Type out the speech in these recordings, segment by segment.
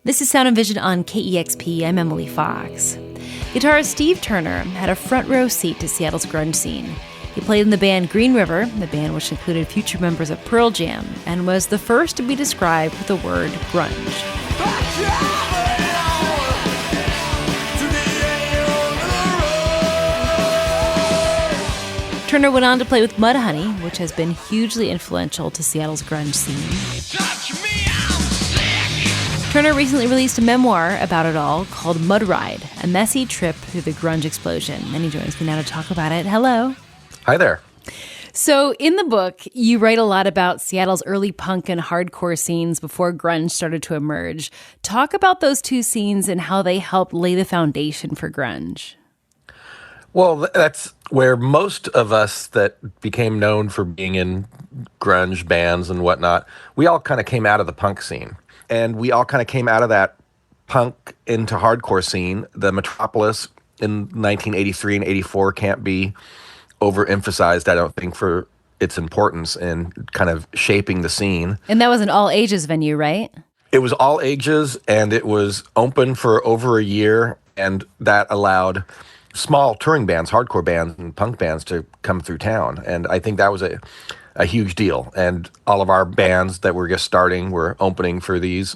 This is Sound and Vision on KEXP. I'm Emily Fox. Guitarist Steve Turner had a front row seat to Seattle's grunge scene. He played in the band Green River, the band which included future members of Pearl Jam, and was the first to be described with the word grunge. Turner went on to play with Mudhoney, which has been hugely influential to Seattle's grunge scene. Turner recently released a memoir about it all called Mud Ride, a messy trip through the grunge explosion. And he joins me now to talk about it. Hello. Hi there. So in the book, you write a lot about Seattle's early punk and hardcore scenes before grunge started to emerge. Talk about those two scenes and how they helped lay the foundation for grunge. Well, that's where most of us that became known for being in grunge bands and whatnot, we all kind of came out of the punk scene. And we all kind of came out of that punk into hardcore scene. The Metropolis in 1983 and 84 can't be overemphasized, I don't think, for its importance in kind of shaping the scene. And that was an all-ages venue, right? It was all ages, and it was open for over a year, and that allowed small touring bands, hardcore bands, and punk bands to come through town. And I think that was a huge deal. And all of our bands that were just starting were opening for these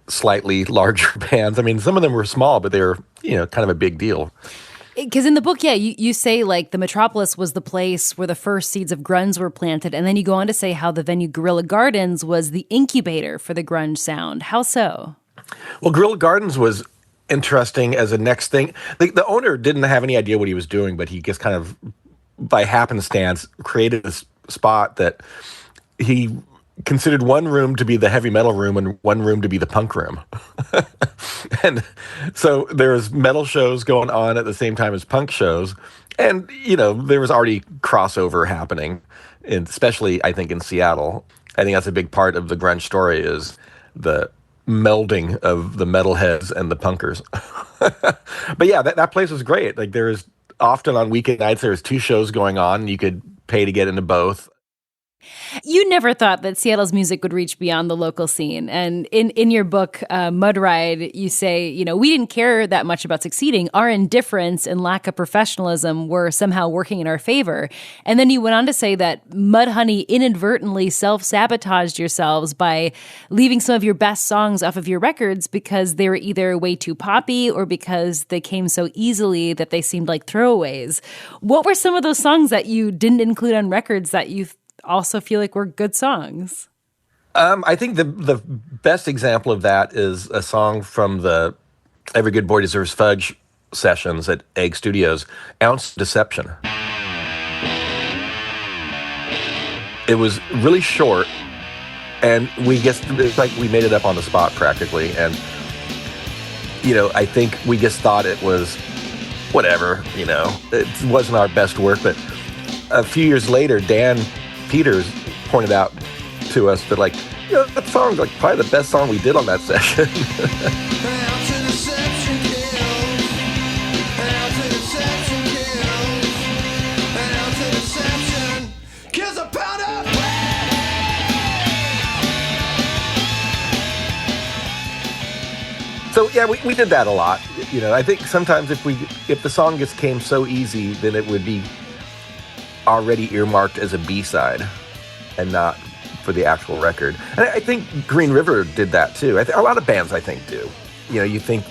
slightly larger bands. I mean, some of them were small, but they were, kind of a big deal. Because in the book, you say like the Metropolis was the place where the first seeds of grunge were planted. And then you go on to say how the venue Guerrilla Gardens was the incubator for the grunge sound. How so? Well, Guerrilla Gardens was interesting as a next thing. The owner didn't have any idea what he was doing, but he just kind of, by happenstance, created this spot that he considered one room to be the heavy metal room and one room to be the punk room. And so there's metal shows going on at the same time as punk shows. And, there was already crossover happening, especially, I think, in Seattle. I think that's a big part of the grunge story is the melding of the metalheads and the punkers. But yeah, that place was great. Like there was often on weekend nights, there was two shows going on. And you could pay to get into both. You never thought that Seattle's music would reach beyond the local scene. And in your book, Mud Ride, you say, we didn't care that much about succeeding. Our indifference and lack of professionalism were somehow working in our favor. And then you went on to say that Mudhoney inadvertently self-sabotaged yourselves by leaving some of your best songs off of your records because they were either way too poppy or because they came so easily that they seemed like throwaways. What were some of those songs that you didn't include on records that you also feel like were good songs? I think the best example of that is a song from the Every Good Boy Deserves Fudge sessions at Egg Studios, Ounce Deception. It was really short, and it's like we made it up on the spot practically. And, I think we just thought it was whatever, it wasn't our best work. But a few years later, Dan Peters pointed out to us that, that song's probably the best song we did on that session. So yeah, we did that a lot. I think sometimes if the song just came so easy, then it would be already earmarked as a B-side and not for the actual record. And I think Green River did that too. A lot of bands, I think, do. You think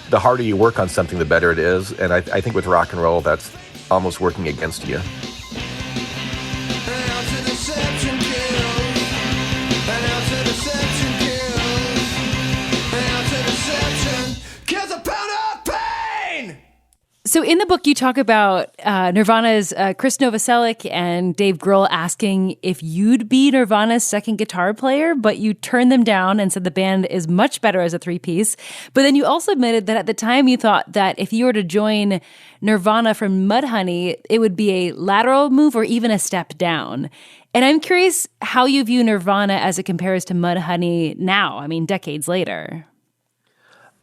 the harder you work on something, the better it is. And I think with rock and roll, that's almost working against you. So in the book, you talk about Nirvana's Chris Novoselic and Dave Grohl asking if you'd be Nirvana's second guitar player, but you turned them down and said the band is much better as a three-piece. But then you also admitted that at the time you thought that if you were to join Nirvana from Mudhoney, it would be a lateral move or even a step down. And I'm curious how you view Nirvana as it compares to Mudhoney now, decades later.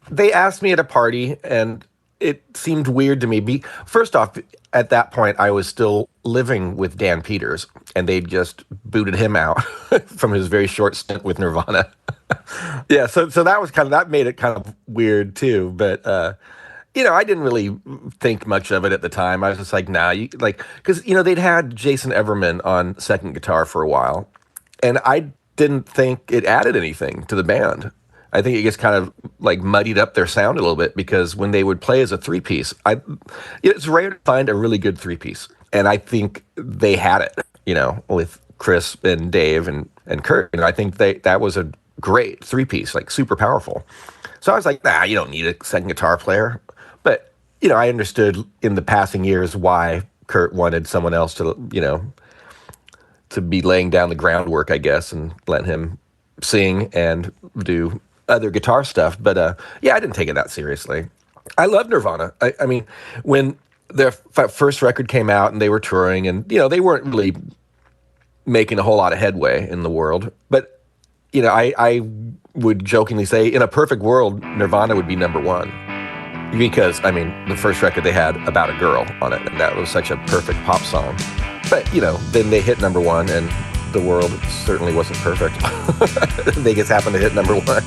They asked me at a party, and it seemed weird to me. First off, at that point, I was still living with Dan Peters, and they'd just booted him out from his very short stint with Nirvana. Yeah, so that made it kind of weird too. But I didn't really think much of it at the time. I was just like, nah, because they'd had Jason Everman on second guitar for a while, and I didn't think it added anything to the band. I think it just kind of like muddied up their sound a little bit, because when they would play as a three-piece, it's rare to find a really good three-piece, and I think they had it, with Chris and Dave and Kurt. I think that was a great three-piece, like super powerful. So I was like, nah, you don't need a second guitar player. But, I understood in the passing years why Kurt wanted someone else to, to be laying down the groundwork, I guess, and let him sing and do other guitar stuff. But I didn't take it that seriously. I love Nirvana. I mean, when their first record came out and they were touring, and they weren't really making a whole lot of headway in the world. But I would jokingly say, in a perfect world, Nirvana would be number one, because the first record they had about a girl on it, and that was such a perfect pop song. But then they hit number one, and the world certainly wasn't perfect. They just happened to hit number one.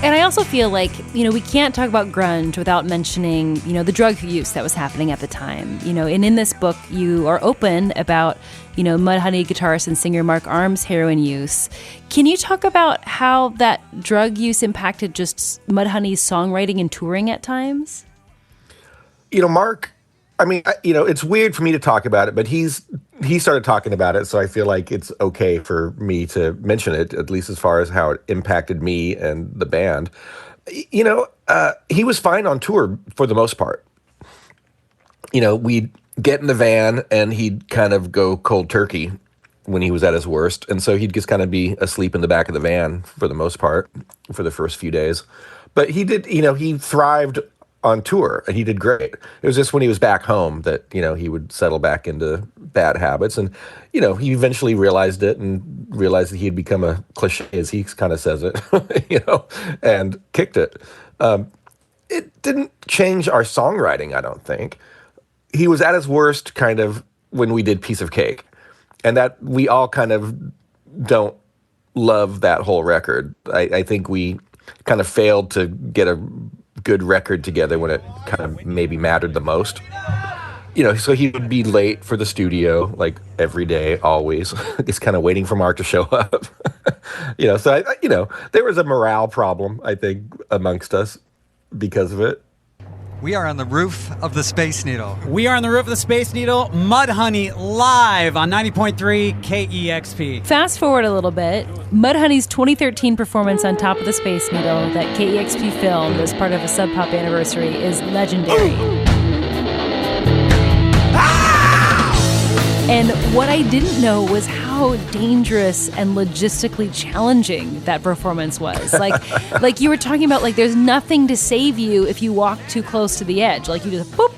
And I also feel like, we can't talk about grunge without mentioning, the drug use that was happening at the time. And in this book, you are open about, Mudhoney guitarist and singer Mark Arm's heroin use. Can you talk about how that drug use impacted just Mudhoney's songwriting and touring at times? Mark, it's weird for me to talk about it, but he started talking about it, so I feel like it's okay for me to mention it, at least as far as how it impacted me and the band. He was fine on tour for the most part. We'd get in the van and he'd kind of go cold turkey when he was at his worst, and so he'd just kind of be asleep in the back of the van for the most part for the first few days. But he did, he thrived on tour, and he did great. It was just when he was back home that, he would settle back into bad habits. And, he eventually realized it and realized that he had become a cliche, as he kind of says it, and kicked it. It didn't change our songwriting, I don't think. He was at his worst kind of when we did Piece of Cake, and that we all kind of don't love that whole record. I think we kind of failed to get a good record together when it kind of maybe mattered the most. So he would be late for the studio, like every day, always, just kind of waiting for Mark to show up. So there was a morale problem, I think, amongst us because of it. We are on the roof of the Space Needle. We are on the roof of the Space Needle. Mudhoney live on 90.3 KEXP. Fast forward a little bit. Mudhoney's 2013 performance on Top of the Space Needle that KEXP filmed as part of a Sub Pop anniversary is legendary. And what I didn't know was how dangerous and logistically challenging that performance was. Like you were talking about, like, there's nothing to save you if you walk too close to the edge. Like, you just boop,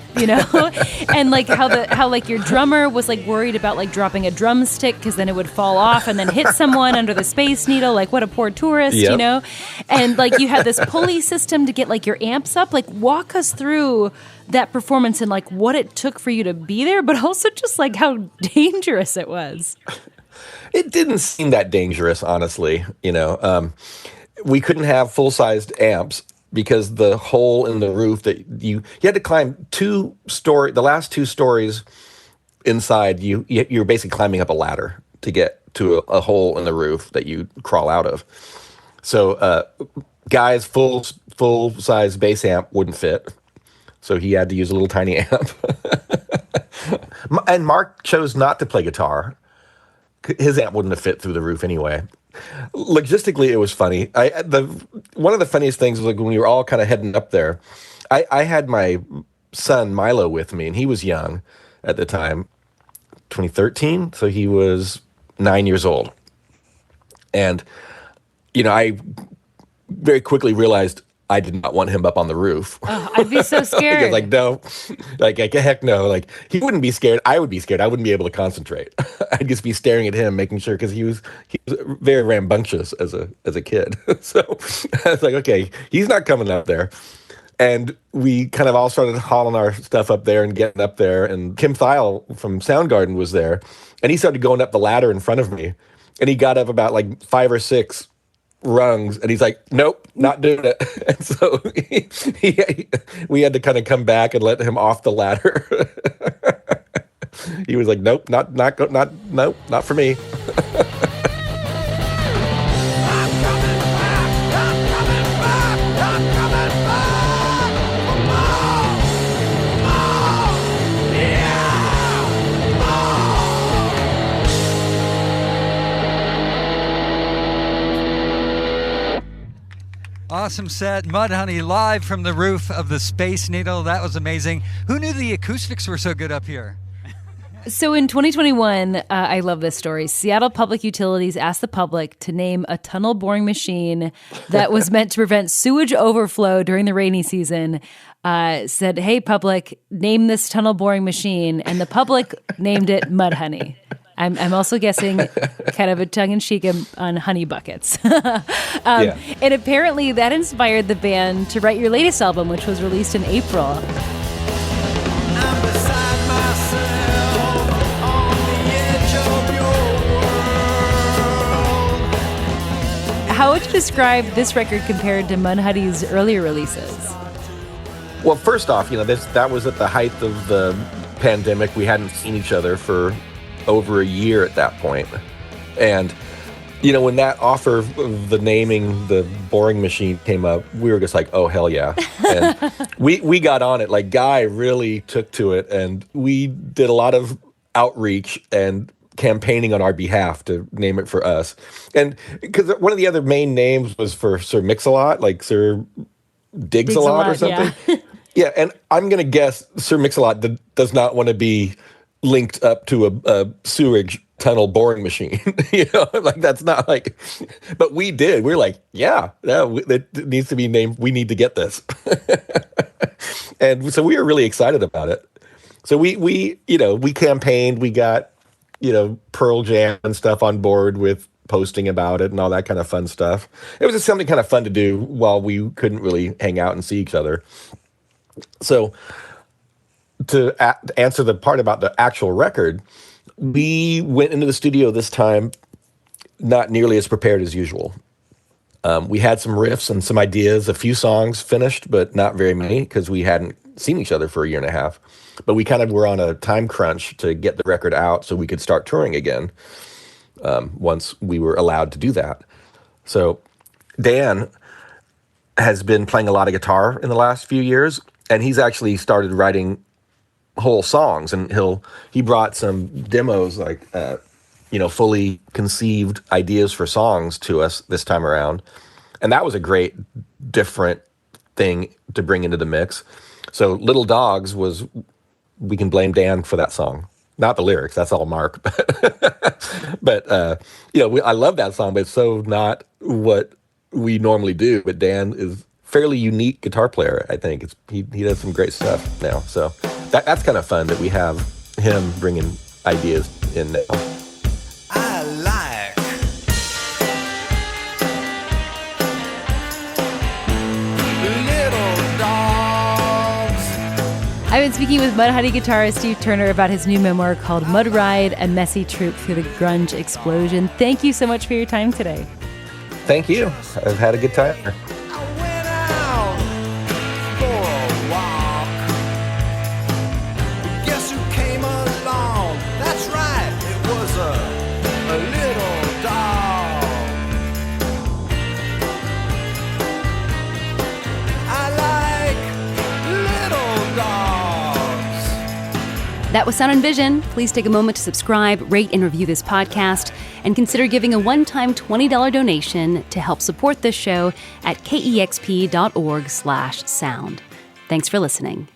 and like how your drummer was like worried about like dropping a drumstick because then it would fall off and then hit someone under the Space Needle. Like, what a poor tourist, Yep. And like you had this pulley system to get like your amps up. Like, walk us through that performance and like what it took for you to be there, but also just like how dangerous it was. It didn't seem that dangerous, honestly. We couldn't have full-sized amps because the hole in the roof that you had to climb the last two stories inside. You're basically climbing up a ladder to get to a hole in the roof that you crawl out of. So guys, full-size bass amp wouldn't fit. So he had to use a little tiny amp. And Mark chose not to play guitar. His amp wouldn't have fit through the roof anyway. Logistically, it was funny. One of the funniest things was like when we were all kind of heading up there, I had my son Milo with me, and he was young at the time, 2013, so he was 9 years old. And, I very quickly realized I did not want him up on the roof. Oh, I'd be so scared. Like, no, like, heck no. Like, he wouldn't be scared. I would be scared. I wouldn't be able to concentrate. I'd just be staring at him, making sure, because he was very rambunctious as a kid. So I was like, okay, he's not coming up there. And we kind of all started hauling our stuff up there and getting up there. And Kim Thiel from Soundgarden was there. And he started going up the ladder in front of me. And he got up about like 5 or 6 rungs, and he's like, nope, not doing it. And so we had to kind of come back and let him off the ladder. He was like, nope, not for me. Awesome set. Mudhoney live from the roof of the Space Needle. That was amazing. Who knew the acoustics were so good up here? So in 2021, I love this story. Seattle Public Utilities asked the public to name a tunnel boring machine that was meant to prevent sewage overflow during the rainy season. Said, hey, public, name this tunnel boring machine. And the public named it Mudhoney. I'm also guessing kind of a tongue-in-cheek on honey buckets. Yeah. And apparently that inspired the band to write your latest album, which was released in April. I'm beside myself on the edge of your world. How would you describe this record compared to Mudhoney's earlier releases? Well, first off, that was at the height of the pandemic. We hadn't seen each other for over a year at that point. And, when that offer of the naming the boring machine came up, we were just like, oh, hell yeah. And we got on it. Like, Guy really took to it. And we did a lot of outreach and campaigning on our behalf to name it for us. And because one of the other main names was for Sir Mix-a-Lot, like Sir Diggs-a-Lot or something. Yeah. Yeah, and I'm going to guess Sir Mix-a-Lot does not want to be linked up to a sewage tunnel boring machine. Like, that's not like, but we did. We're like, it needs to be named. We need to get this. And so we were really excited about it. So we campaigned, we got, Pearl Jam and stuff on board with posting about it and all that kind of fun stuff. It was just something kind of fun to do while we couldn't really hang out and see each other. So to answer the part about the actual record, we went into the studio this time not nearly as prepared as usual. We had some riffs and some ideas, a few songs finished, but not very many because we hadn't seen each other for a year and a half. But we kind of were on a time crunch to get the record out so we could start touring again once we were allowed to do that. So Dan has been playing a lot of guitar in the last few years, and he's actually started writing whole songs, and he brought some demos, like fully conceived ideas for songs to us this time around, and that was a great different thing to bring into the mix. So Little Dogs we can blame Dan for that song, not the lyrics, that's all Mark. But I love that song, but it's so not what we normally do. But Dan is fairly unique guitar player, I think. He does some great stuff now, so that's kind of fun that we have him bringing ideas in now. I like little dogs. I've been speaking with Mudhoney guitarist Steve Turner about his new memoir called Mud Ride, A Messy Troop Through the Grunge Explosion. Thank you so much for your time today. Thank you. I've had a good time. I went out for a walk. Guess who came along? That's right, it was a little dog. I like little dogs. That was Sound and Vision. Please take a moment to subscribe, rate, and review this podcast, and consider giving a one-time $20 donation to help support this show at kexp.org/sound. Thanks for listening.